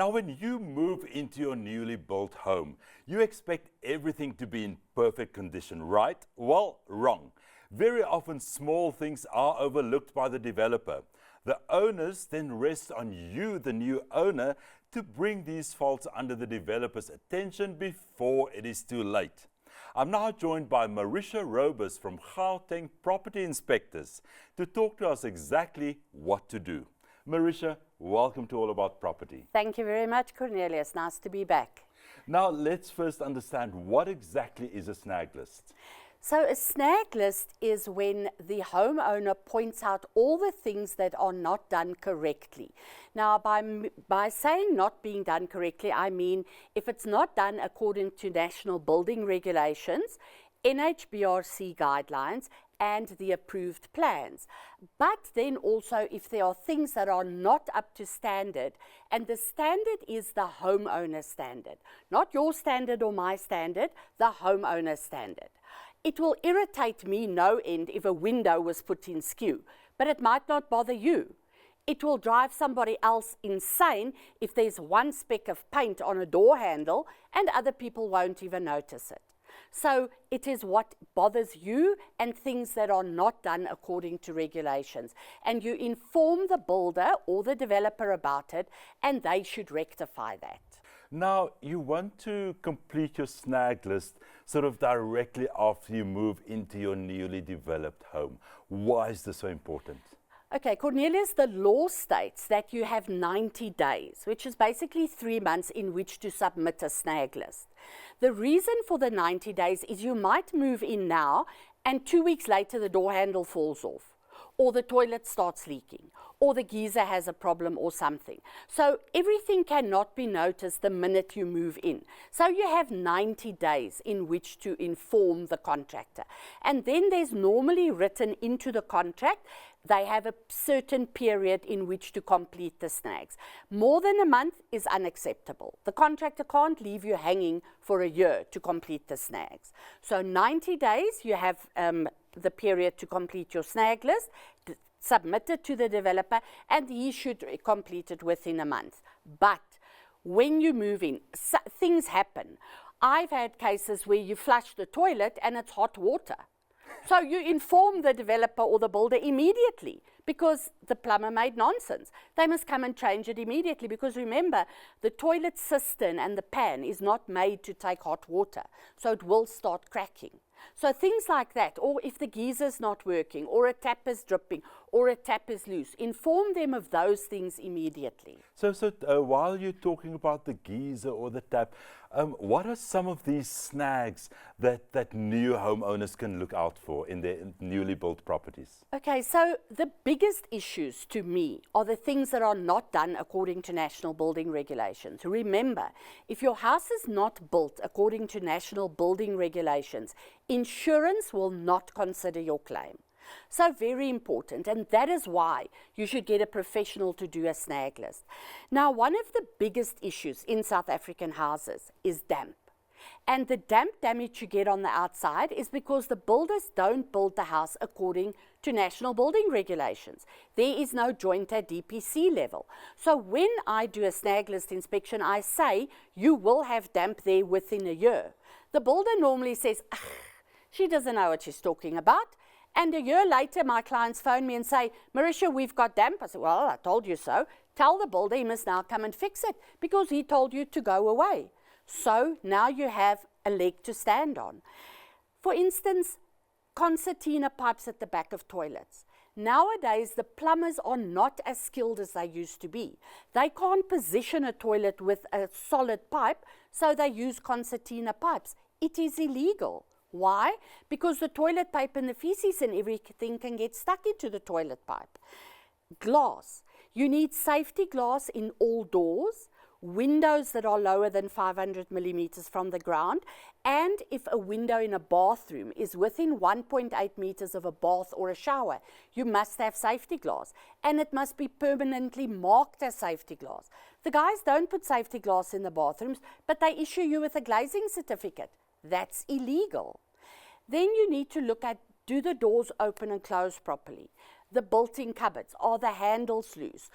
Now, when you move into your newly built home, you expect everything to be in perfect condition, right? Well, wrong. Very often, small things are overlooked by the developer. The owners then rest on you, the new owner, to bring these faults under the developer's attention before it is too late. I'm now joined by Marisha Robus from Gauteng Property Inspectors to talk to us exactly what to do. Marisha, welcome to All About Property. Thank you very much, Cornelius. Nice to be back. Now, let's first understand what exactly is a snag list. So a snag list is when the homeowner points out all the things that are not done correctly. Now, by saying not being done correctly, I mean if it's not done according to national building regulations, NHBRC guidelines, and the approved plans. But then also if there are things that are not up to standard, and the standard is the homeowner standard, not your standard or my standard, the homeowner standard. It will irritate me no end if a window was put in skew, but it might not bother you. It will drive somebody else insane if there's one speck of paint on a door handle and other people won't even notice it. So it is what bothers you and things that are not done according to regulations. And you inform the builder or the developer about it, and they should rectify that. Now, you want to complete your snag list sort of directly after you move into your newly developed home. Why is this so important? Okay, Cornelius, the law states that you have 90 days, which is basically 3 months in which to submit a snag list. The reason for the 90 days is you might move in now and 2 weeks later the door handle falls off, or the toilet starts leaking, or the geyser has a problem or something. So everything cannot be noticed the minute you move in. So you have 90 days in which to inform the contractor. And then there's normally written into the contract, they have a certain period in which to complete the snags. More than a month is unacceptable. The contractor can't leave you hanging for a year to complete the snags. So 90 days, you have the period to complete your snag list, submit it to the developer, and he should complete it within a month. But when you move in, things happen. I've had cases where you flush the toilet and it's hot water. So you inform the developer or the builder immediately because the plumber made nonsense. They must come and change it immediately because remember, the toilet cistern and the pan is not made to take hot water, so it will start cracking. So things like that, or if the geyser's not working, or a tap is dripping, or a tap is loose, inform them of those things immediately. So while you're talking about the geyser or the tap, what are some of these snags that new homeowners can look out for in their newly built properties? Okay, so the biggest issues to me are the things that are not done according to national building regulations. Remember, if your house is not built according to national building regulations, insurance will not consider your claim. So very important, and that is why you should get a professional to do a snag list. Now, one of the biggest issues in South African houses is damp. And the damp damage you get on the outside is because the builders don't build the house according to national building regulations. There is no joint at DPC level. So when I do a snag list inspection, I say you will have damp there within a year. The builder normally says, she doesn't know what she's talking about. And a year later, my clients phone me and say, Marisha, we've got damp. I said, well, I told you so. Tell the builder he must now come and fix it because he told you to go away. So now you have a leg to stand on. For instance, concertina pipes at the back of toilets. Nowadays, the plumbers are not as skilled as they used to be. They can't position a toilet with a solid pipe, so they use concertina pipes. It is illegal. Why? Because the toilet paper and the feces and everything can get stuck into the toilet pipe. Glass. You need safety glass in all doors, windows that are lower than 500 millimeters from the ground, and if a window in a bathroom is within 1.8 meters of a bath or a shower, you must have safety glass, and it must be permanently marked as safety glass. The guys don't put safety glass in the bathrooms, but they issue you with a glazing certificate. That's illegal. Then you need to look at, do the doors open and close properly? The built-in cupboards, are the handles loose?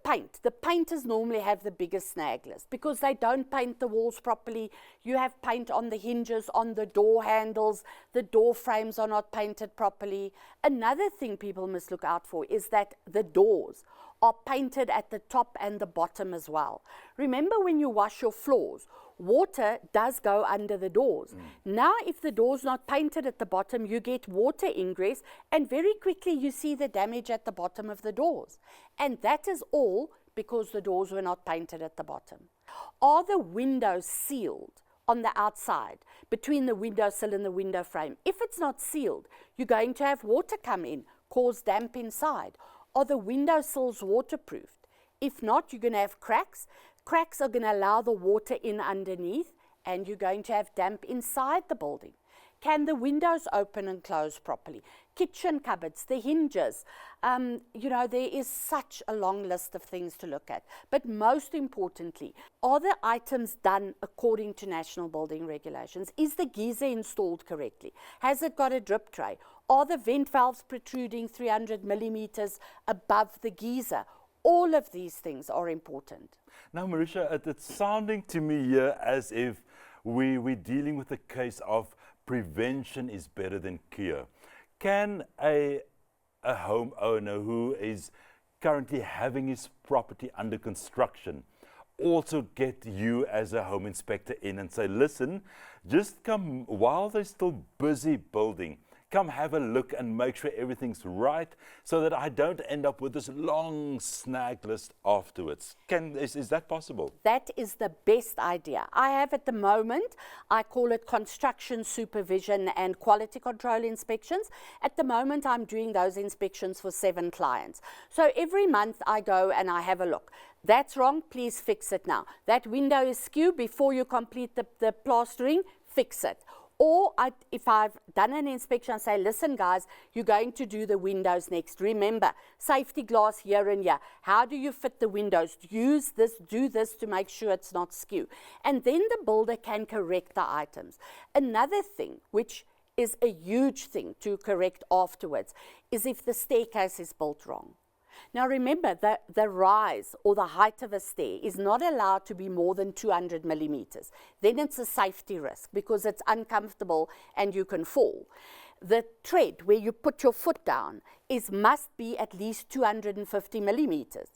paint. The painters normally have the biggest snag list because they don't paint the walls properly. You have paint on the hinges, on the door handles, the door frames are not painted properly. Another thing people must look out for is that the doors are painted at the top and the bottom as well. Remember, when you wash your floors, water does go under the doors. Now, if the door's not painted at the bottom, you get water ingress, and very quickly you see the damage at the bottom of the doors. And that is all because the doors were not painted at the bottom. Are the windows sealed on the outside, between the windowsill and the window frame? If it's not sealed, you're going to have water come in, cause damp inside. Are the windowsills waterproofed? If not, you're going to have cracks. Cracks are going to allow the water in underneath, and you're going to have damp inside the building. Can the windows open and close properly? Kitchen cupboards, the hinges. There is such a long list of things to look at. But most importantly, are the items done according to national building regulations? Is the geyser installed correctly? Has it got a drip tray? Are the vent valves protruding 300 millimeters above the geyser? All of these things are important. Now, Marisha, it's sounding to me here as if we're dealing with a case of prevention is better than cure. Can a homeowner who is currently having his property under construction also get you as a home inspector in and say, listen, just come while they're still busy building, come have a look and make sure everything's right so that I don't end up with this long snag list afterwards. Is that possible? That is the best idea. I have at the moment, I call it construction supervision and quality control inspections. At the moment, I'm doing those inspections for 7 clients. So every month I go and I have a look. That's wrong, please fix it now. That window is skew, before you complete the plastering, fix it. Or if I've done an inspection, I say, listen guys, you're going to do the windows next. Remember, safety glass here and here. How do you fit the windows? Use this, do this to make sure it's not skew. And then the builder can correct the items. Another thing, which is a huge thing to correct afterwards, is if the staircase is built wrong. Now remember that the rise or the height of a stair is not allowed to be more than 200 millimeters. Then it's a safety risk because it's uncomfortable and you can fall. The tread where you put your foot down must be at least 250 millimeters.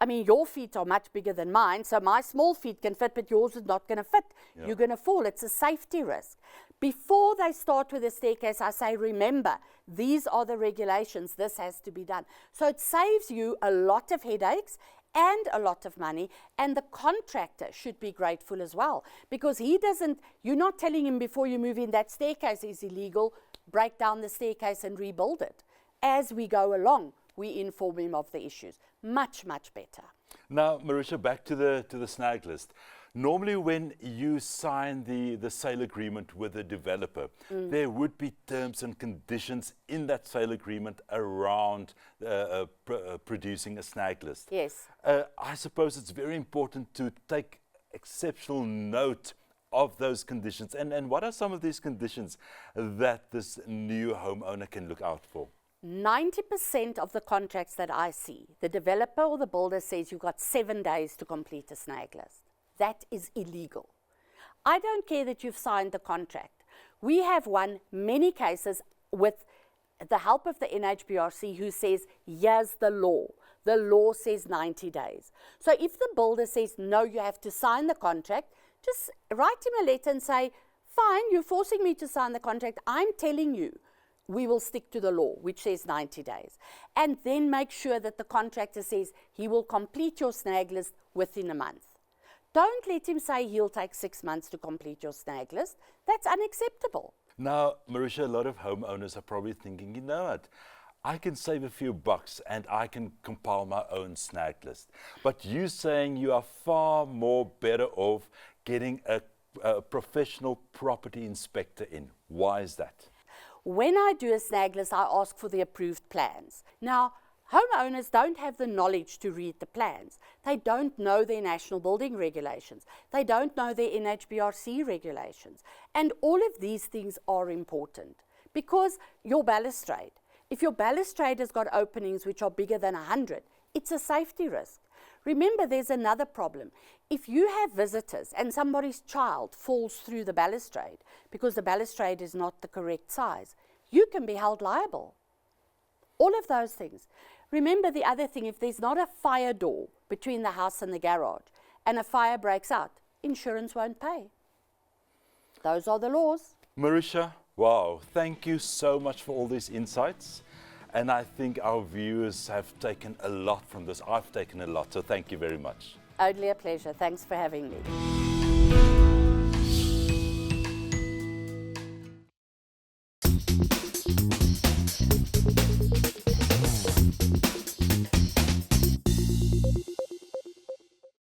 I mean, your feet are much bigger than mine, so my small feet can fit, but yours is not going to fit. Yeah. You're going to fall. It's a safety risk. Before they start with the staircase, I say, remember, these are the regulations. This has to be done. So it saves you a lot of headaches and a lot of money, and the contractor should be grateful as well, because you're not telling him before you move in that staircase is illegal, break down the staircase and rebuild it. As we go along, we inform him of the issues. Much, much better. Now, Marisha, back to the snag list. Normally when you sign the sale agreement with the developer, there would be terms and conditions in that sale agreement around producing a snag list. Yes. I suppose it's very important to take exceptional note of those conditions. And what are some of these conditions that this new homeowner can look out for? 90% of the contracts that I see, the developer or the builder says you've got 7 days to complete a snag list. That is illegal. I don't care that you've signed the contract. We have won many cases with the help of the NHBRC who says, here's the law. The law says 90 days. So if the builder says, no, you have to sign the contract, just write him a letter and say, fine, you're forcing me to sign the contract. I'm telling you, we will stick to the law, which says 90 days. And then make sure that the contractor says he will complete your snag list within a month. Don't let him say he'll take 6 months to complete your snag list. That's unacceptable. Now, Marisha, a lot of homeowners are probably thinking, you know what, I can save a few bucks and I can compile my own snag list. But you saying you are far more better off getting a professional property inspector in. Why is that? When I do a snag list, I ask for the approved plans. Now, homeowners don't have the knowledge to read the plans. They don't know their national building regulations. They don't know their NHBRC regulations. And all of these things are important because your balustrade, if your balustrade has got openings which are bigger than 100, It's a safety risk. Remember, there's another problem. If you have visitors and somebody's child falls through the balustrade because the balustrade is not the correct size, you can be held liable. All of those things. Remember the other thing, if there's not a fire door between the house and the garage and a fire breaks out, insurance won't pay. Those are the laws. Marisha, wow, thank you so much for all these insights. And I think our viewers have taken a lot from this. I've taken a lot, so thank you very much. Only a pleasure. Thanks for having me.